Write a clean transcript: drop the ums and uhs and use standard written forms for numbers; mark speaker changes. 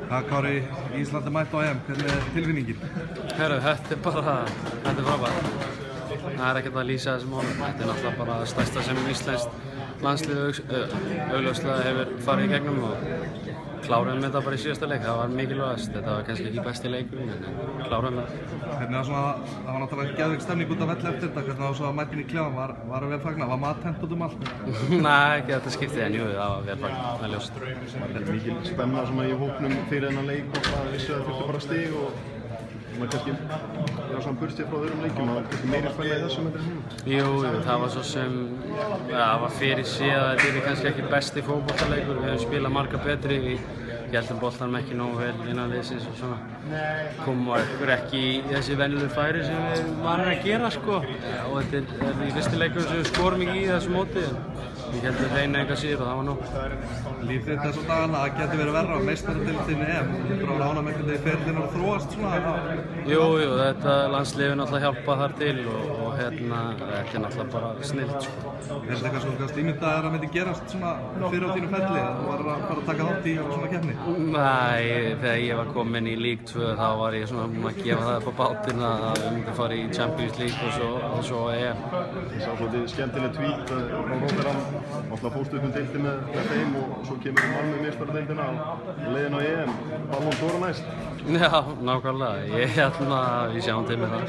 Speaker 1: Kári, Íslandi mætt á EM, hvernig er tilfinningin?
Speaker 2: Herru, þetta er frábært. Það er ekkert að lýsa þessum málum. Þetta er náttúrulega bara það stærsta sem íslenskt landslið augljóslega hefur farið í gegnum og kláruðum þetta bara í síðasta leik. Það var mikilvægast. Þetta var kannski ekki besti leikurinn, en kláruðum þetta.
Speaker 1: Hvernig það var náttúrulega geðveik stemning út af velli eftir þetta, hvernig það var svo að mætin í klefann, var vel fagnað? Var maður tennt út allt?
Speaker 2: Nei, ekki þetta skiptið, en jú, það var vel fagnað, það er ljóst.
Speaker 3: Það er mikil spenna svona í hópnum fyrir þennan leik og það vissu að það þurfti bara stig og maður kannski svona burstið frá öðrum leikjum og kannski meiri spenna í þessum en þessum.
Speaker 2: Jú, það var svo sem, það var fyrir séð að þetta er kannski ekki besti fótboltaleikur. Við hefum spilað marga betri. Við heldum boltanum ekki nógu vel innan liðsins og svona komum okkur ekki í þessi venjulegu færi sem við varum að gera sko. Og þetta er í fyrsti leikur sem við skorum ekki í þessu móti. Við heldum reyna eitthvað síður og það var nóg.
Speaker 1: Líf þitt þessu dagana, það getur verið verra á meistaradeildinni EM. Þú er bara ánægð með hvernig ferillinn er að þróast svona?
Speaker 2: Jú, þetta landslið hefur náttúrulega hjálpað þar til og þetta er náttúrulega bara snillt sko.
Speaker 1: Er þetta eitthvað svona ímyndaðir að myndi gerast svona fyrir á þínu ferli að þú var að fara að taka þátt í svona keppni?
Speaker 2: Nei, þegar ég var kominn í League 2 þá var ég svona að gefa það upp á bátinn að við myndum fara í Champions League og svo EM.
Speaker 3: Ég sá svolítið skemmtileg tweet frá Róðarann, alltaf fórstu upp deildi með þeim og svo kemur Malmö meistaradeildina og leiðin á EM. Ballon d'Or næst.
Speaker 2: Já, nákvæmlega. Við sjáum til með það.